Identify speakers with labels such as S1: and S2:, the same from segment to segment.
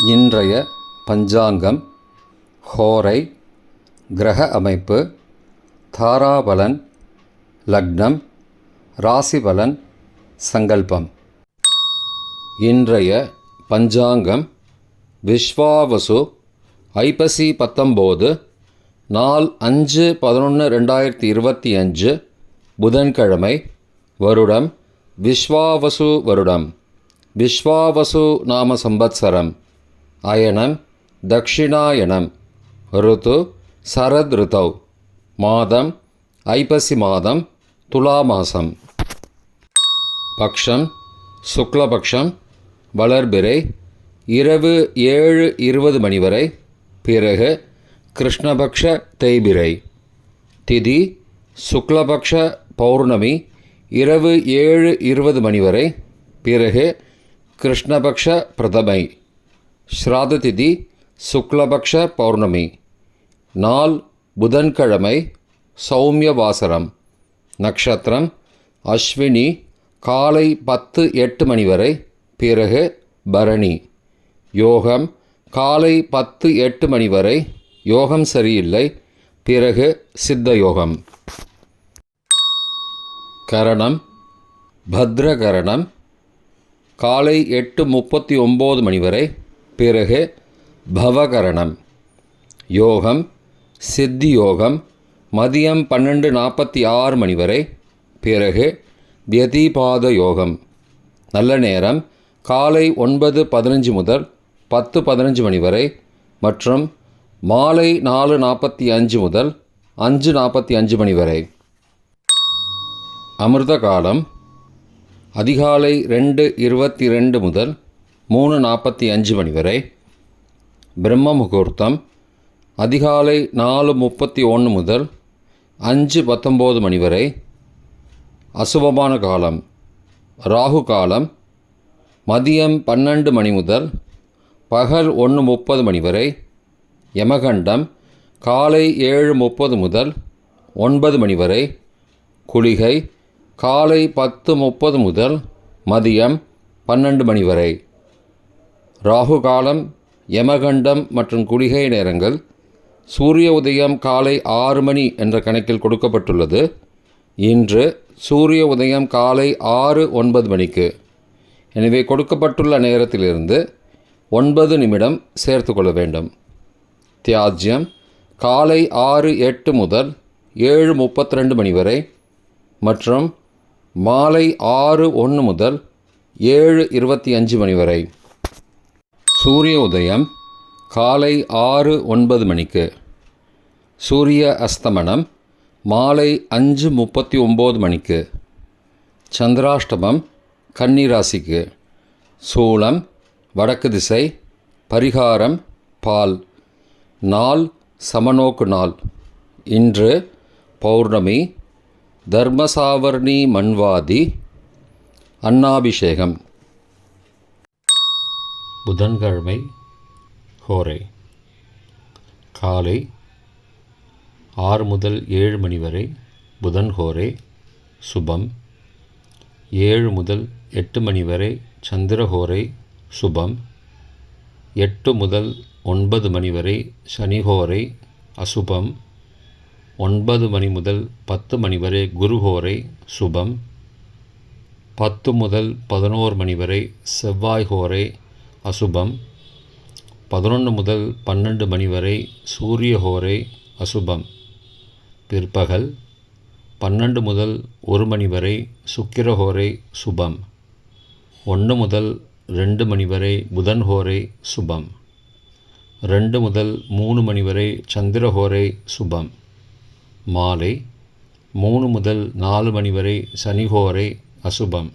S1: இன்றைய பஞ்சாங்கம், ஹோரை, கிரக அமைப்பு, தாராபலன், லக்னம், ராசிபலன், சங்கல்பம். இன்றைய பஞ்சாங்கம் விஸ்வாவசு ஐப்பசி 19 நாள் 5/11/2025 புதன்கிழமை. வருடம் விஸ்வாவசு வருடம். விஸ்வாவசு நாம சம்பத்சரம். அயனம் தக்ஷிணாயனம். ருத்து சரத் ருதௌ. மாதம் ஐப்பசி மாதம், துலா மாதம். பக்ஷம் சுக்லபக்ஷம், வளர்பிறை, இரவு 7:20 மணி வரை. பிறகு கிருஷ்ணபக்ஷ தேய்பிறை. திதி சுக்லபக்ஷ பௌர்ணமி, இரவு 7:20 மணி வரை. பிறகு கிருஷ்ணபக்ஷ பிரதமை. ஸ்ராத திதி சுக்லபக்ஷ பௌர்ணமி. நாள் புதன்கிழமை, சௌமியவாசரம். நக்ஷத்திரம் அஸ்வினி, காலை 10:08 மணி வரை. பிறகு பரணி. யோகம் காலை 10:08 மணி வரை. யோகம் சரியில்லை. பிறகு சித்த யோகம். கரணம் பத்ரகரணம். காலை 8:39 மணி வரை. பிறகு பவகரணம். யோகம் சித்தி யோகம், மதியம் 12:46 மணி வரை. பிறகு வியதிபாத யோகம். நல்ல நேரம் காலை 9:15 முதல் 10:15 மணி வரை மற்றும் மாலை 4:45 முதல் 5:45 மணி வரை. அமிர்த காலம் அதிகாலை 2:22 முதல் 3:45 மணி வரை. பிரம்ம முகூர்த்தம் அதிகாலை 4:31 முதல் 5:19 மணி வரை. அசுபமான காலம் ராகு காலம் மதியம் 12 மணி முதல் பகல் 1:30 மணி வரை. யமகண்டம் காலை 7:30 முதல் 9 மணி வரை. குளிகை காலை 10:30 முதல் மதியம் 12 மணி வரை. ராகு காலம், யமகண்டம் மற்றும் குளிகை நேரங்கள் சூரிய உதயம் காலை 6 மணி என்ற கணக்கில் கொடுக்கப்பட்டுள்ளது. இன்று சூரிய உதயம் காலை 6:09 மணிக்கு. எனவே கொடுக்கப்பட்டுள்ள நேரத்திலிருந்து 9 நிமிடம் சேர்த்து கொள்ள வேண்டும். தியாஜ்யம் காலை 6:08 முதல் 7:32 மணி வரை மற்றும் மாலை 6:01 முதல் 7:25 மணி வரை. சூரிய உதயம் காலை 6:09 மணிக்கு. சூரிய அஸ்தமனம் மாலை 5:39 மணிக்கு. சந்திராஷ்டமம் கன்னி ராசிக்கு. சூலம் வடக்கு திசை. பரிகாரம் பால். நாள் சமநோக்கு நாள். இன்று பௌர்ணமி. தர்மசாவர்ணி மன்வாதி. அன்னாபிஷேகம். புதன்கிழமை ஹோரை. காலை 6 முதல் 7 மணி வரை புதன் ஹோரை சுபம். 7 முதல் 8 மணி வரை சந்திரஹோரை சுபம். 8 முதல் 9 மணி வரை சனிஹோரை அசுபம். 9 மணி முதல் 10 மணி வரை குருஹோரை சுபம். 10 முதல் 11 மணி வரை செவ்வாய் ஹோரை அசுபம். 11 முதல் 12 மணி வரை சூரிய ஹோரை அசுபம். பிற்பகல் 12 முதல் 1 மணி வரை சுக்கிரஹோரை சுபம். 1 முதல் 2 மணி வரை புதன் ஹோரை சுபம். 2 முதல் 3 மணி வரை சந்திரஹோரை சுபம். மாலை 3 முதல் 4 மணி வரை சனிஹோரை அசுபம்.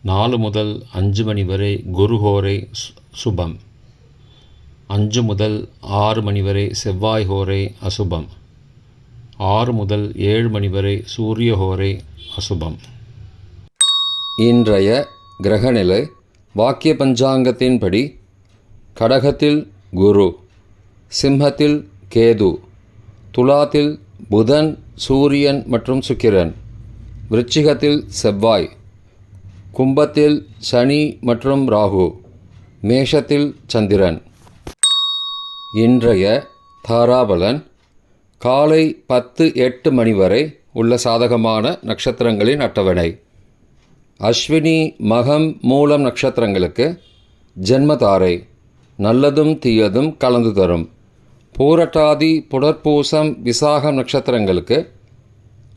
S1: 4 முதல் 5 மணி வரை குருஹோரை சுபம். 5 முதல் 6 மணி வரை செவ்வாய் ஹோரை அசுபம். 6 முதல் 7 மணி வரை சூரிய ஹோரை அசுபம். இன்றைய கிரகநிலை வாக்கிய பஞ்சாங்கத்தின்படி கடகத்தில் குரு, சிம்மத்தில் கேது, துலாத்தில் புதன், சூரியன் மற்றும் சுக்கிரன், விருச்சிகத்தில் செவ்வாய், கும்பத்தில் சனி மற்றும் ராகு, மேஷத்தில் சந்திரன். இன்றைய தாராபலன் காலை 10:08 மணி வரை உள்ள சாதகமான நட்சத்திரங்களின் அட்டவணை. அஸ்வினி, மகம், மூலம் நட்சத்திரங்களுக்கு ஜென்மதாரை, நல்லதும் தீயதும் கலந்து தரும். பூரட்டாதி, புனர்பூசம், விசாகம் நட்சத்திரங்களுக்கு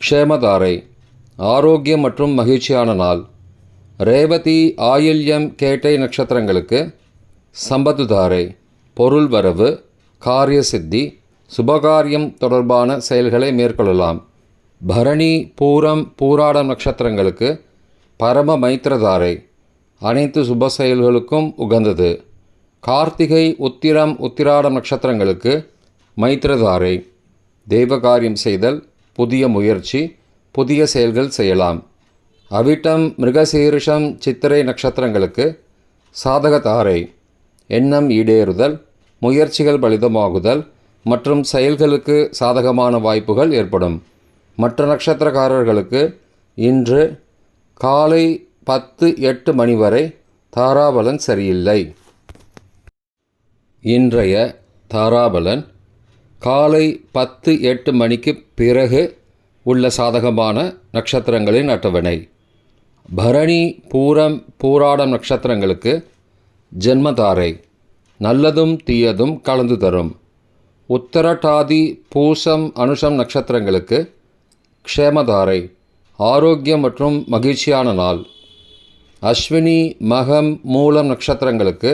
S1: க்ஷேமதாரை, ஆரோக்கியம் மற்றும் மகிழ்ச்சியான நாள். ரேவதி, ஆயில்யம், கேட்டை நட்சத்திரங்களுக்கு சம்பத்துதாரை, பொருள் வரவு, காரிய சித்தி, சுபகாரியம் தொடர்பான செயல்களை மேற்கொள்ளலாம். பரணி, பூரம், பூராடம் நட்சத்திரங்களுக்கு பரம மைத்திரதாரை, அனைத்து சுப செயல்களுக்கும் உகந்தது. கார்த்திகை, உத்திரம், உத்திராடம் நட்சத்திரங்களுக்கு மைத்திரதாரை, தெய்வகாரியம் செய்தல், புதிய முயற்சி, புதிய செயல்கள் செய்யலாம். அவிட்டம், மிருகசீரிஷம், சித்திரை நட்சத்திரங்களுக்கு சாதகதாரை, எண்ணம் ஈடேறுதல், முயற்சிகள் பலிதமாகுதல் மற்றும் செயல்களுக்கு சாதகமான வாய்ப்புகள் ஏற்படும். மற்ற நட்சத்திரக்காரர்களுக்கு இன்று காலை 10:08 மணி வரை தாராபலன் சரியில்லை. இன்றைய தாராபலன் காலை 10:08 மணிக்கு பிறகு உள்ள சாதகமான நட்சத்திரங்களின் அட்டவணை. பரணி, பூரம், பூராடம் நட்சத்திரங்களுக்கு ஜென்மதாரை, நல்லதும் தீயதும் கலந்து தரும். உத்தரட்டாதி, பூசம், அனுஷம் நட்சத்திரங்களுக்கு க்ஷேமதாரை, ஆரோக்கியம் மற்றும் மகிழ்ச்சியான நாள். அஸ்வினி, மகம், மூலம் நட்சத்திரங்களுக்கு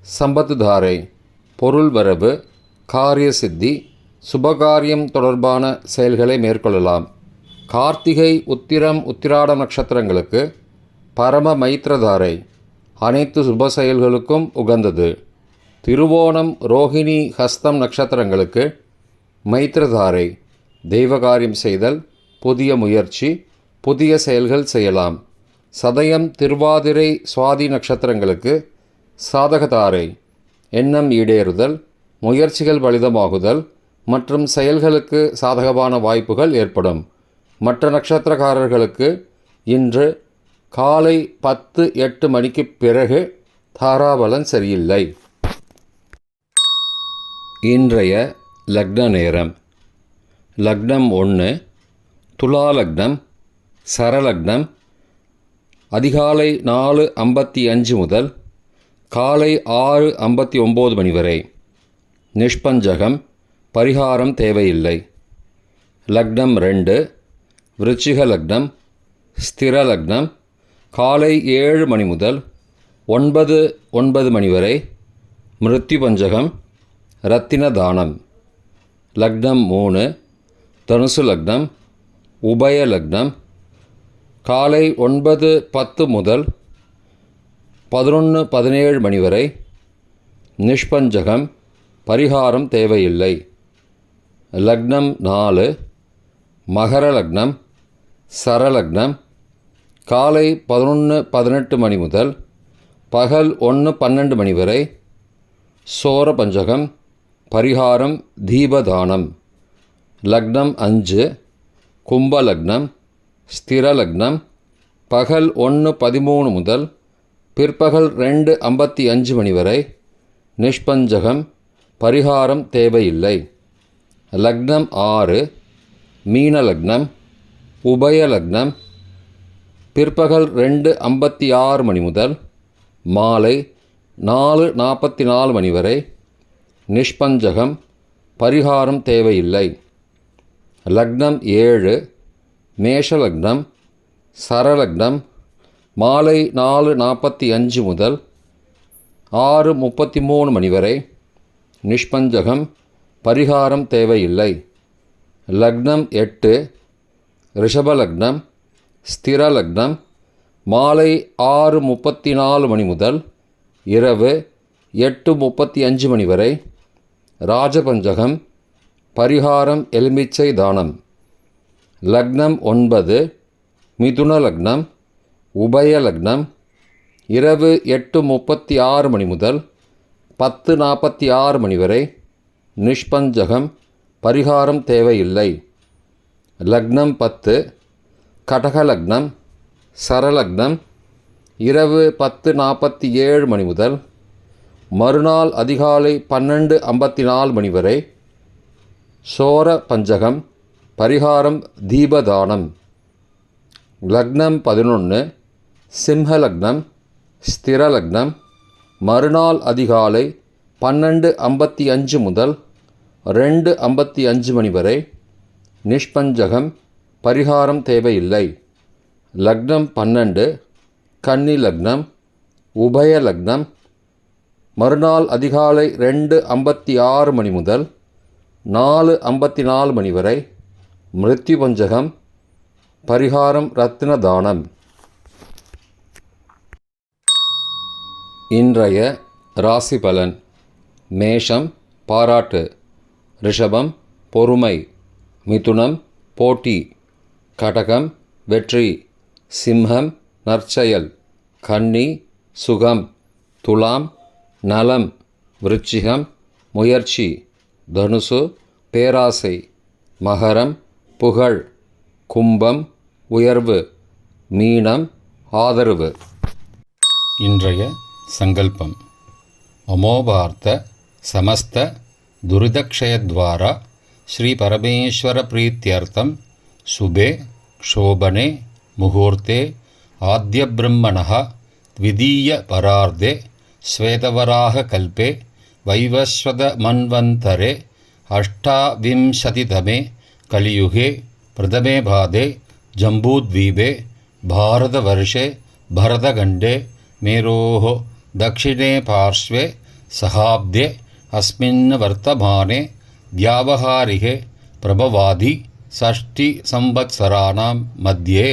S1: சம்பத்துதாரை, பொருள் வரவு, காரிய சித்தி, சுபகாரியம் தொடர்பான செயல்களை மேற்கொள்ளலாம். கார்த்திகை, உத்திரம், உத்திராடம் நட்சத்திரங்களுக்கு பரம மைத்திரதாரை, அனைத்து சுப செயல்களுக்கும் உகந்தது. திருவோணம், ரோஹிணி, ஹஸ்தம் நட்சத்திரங்களுக்கு மைத்திரதாரை, தெய்வகாரியம் செய்தல், புதிய முயற்சி, புதிய செயல்கள் செய்யலாம். சதயம், திருவாதிரை, சுவாதி நட்சத்திரங்களுக்கு சாதகதாரை, எண்ணம் ஈடேறுதல், முயற்சிகள் பலிதமாகுதல் மற்றும் செயல்களுக்கு சாதகமான வாய்ப்புகள் ஏற்படும். மற்ற நட்சத்திரக்காரர்களுக்கு இன்று காலை 10:08 மணிக்கு பிறகு தாராபலன் சரியில்லை. இன்றைய லக்ன நேரம். லக்னம் 1 துலா லக்னம், சரலக்னம் அதிகாலை 4:55 முதல் காலை 6:59 மணி வரை. நிஷ்பஞ்சகம், பரிகாரம் தேவையில்லை. லக்னம் 2 விருச்சிக லக்னம், ஸ்திர லக்னம் காலை 7 மணி முதல் 9:09 மணி வரை. மிருத்யு பஞ்சகம், ரத்தின தானம். லக்னம் 3 தனுசு லக்னம், உபய லக்னம் காலை 9:10 முதல் 11:17 மணி வரை. நிஷ்பஞ்சகம், பரிகாரம் தேவையில்லை. லக்னம் 4 மகர லக்னம், சரலக்னம் காலை 11:18 மணி முதல் பகல் 1:12 மணி வரை. சோர பஞ்சகம், பரிகாரம் தீபதானம். லக்னம் 5 கும்ப லக்னம், ஸ்திர லக்னம் பகல் 1:13 முதல் பிற்பகல் 2:55 மணி வரை. நிஷ்பஞ்சகம், பரிகாரம் தேவையில்லை. லக்னம் 6 மீன லக்னம், உபய லக்னம் பிற்பகல் 2:56 மணி முதல் மாலை 4:44 மணி வரை. நிஷ்பஞ்சகம், பரிகாரம் தேவையில்லை. லக்னம் 7 மேஷ லக்னம், சரலக்னம் மாலை 4:45 முதல் 6:33 மணி வரை. நிஷ்பஞ்சகம், பரிகாரம் தேவையில்லை. லக்னம் 8 ரிஷப லக்னம், ஸ்திர லக்னம் மாலை 6:34 மணி முதல் இரவு 8:35 மணி வரை. ராஜபஞ்சகம், பரிகாரம் எலுமிச்சை தானம். லக்னம் 9 மிதுன லக்னம், உபய லக்னம் இரவு 8:36 மணி முதல் 10:46 மணி வரை. நிஷ்பஞ்சகம், பரிகாரம் தேவையில்லை. லக்னம் 10 கடக லக்னம், சரலக்னம் இரவு 10:47 மணி முதல் மறுநாள் அதிகாலை 12:54 மணி வரை. சோர பஞ்சகம், பரிகாரம் தீபதானம். லக்னம் 11, சிம்ஹ லக்னம், ஸ்திர லக்னம். மறுநாள் அதிகாலை 12:55 முதல் 2:55 மணி வரை. நிஷ்பஞ்சகம், பரிகாரம் தேவையில்லை. லக்னம் 12, கன்னி லக்னம், உபய லக்னம். மறுநாள் அதிகாலை 2:56 மணி முதல் 4:54 மணி வரை. மிருத்யு பஞ்சகம், பரிகாரம் ரத்ன தானம். இன்றைய ராசி பலன். மேஷம் பாராட்டு, ரிஷபம் பொறுமை, மிதுனம் போட்டி, கடகம் வெற்றி, சிம்ஹம் நற்செயல், கன்னி சுகம், துலாம் நலம், விருச்சிகம் முயற்சி, தனுசு பேராசை, மகரம் புகழ், கும்பம் உயர்வு, மீனம் ஆதரவு.
S2: இன்றைய சங்கல்பம். அமோபார்த்த சமஸ்த துரிதக்ஷயத்வாரா ஸ்ரீ பரமேஸ்வர பிரீத்தியர்த்தம் சுபே க்ஷோபனே முகூர்த்தே ஆத்ய பிரம்மணः த்விதீய பரார்த்தே ஸ்வேதவராக கல்பே வைவஸ்வத மன்வந்தரே அஷ்டாவிம்சதிதமே கலியுகே பிரதமே பாதே ஜம்பூத்வீபே பாரதவர்ஷே பரதகண்டே மேரோः தக்ஷிணே பார்ஷ்வே சகாப்தே அஸ்மின் வர்த்தமானே வியாவஹாரிகே பிரபவாதி षष्टि संवत्सराणां मध्ये.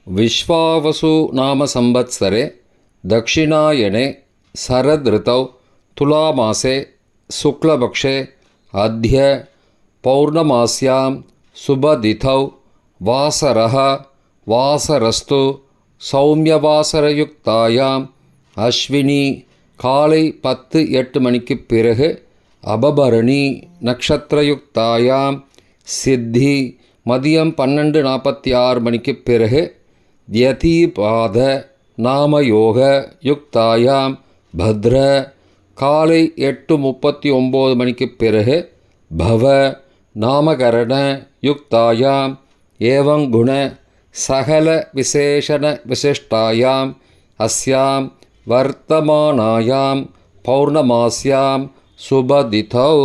S1: विश्वावसु नाम संवत्सरे दक्षिणायने शरद ऋतौ तुलामासे शुक्लपक्षे अद्य पौर्णमास्यां शुभतिथौ वासरः वासरस्तु सौम्यवासरयुक्तायाम् अश्विनी காலை 10:08 மணிக்கு பிறகு அபபரணி நக்ஷத்திரயுக்தாயாம் சித்தி மதியம் 12:46 மணிக்கு பிறகு யதிபாத நாமயோக யுக்தாயாம் பத்ர காலை 8:39 மணிக்கு பிறகு பவ நாமகரண யுக்தாயாம் ஏவங்குண சகல விசேஷண விசிஷ்டாயாம் அஸ்யாம் வர்த்தமானாயாம் பௌர்ணமாஸ்யாம் சுபதிதௌ.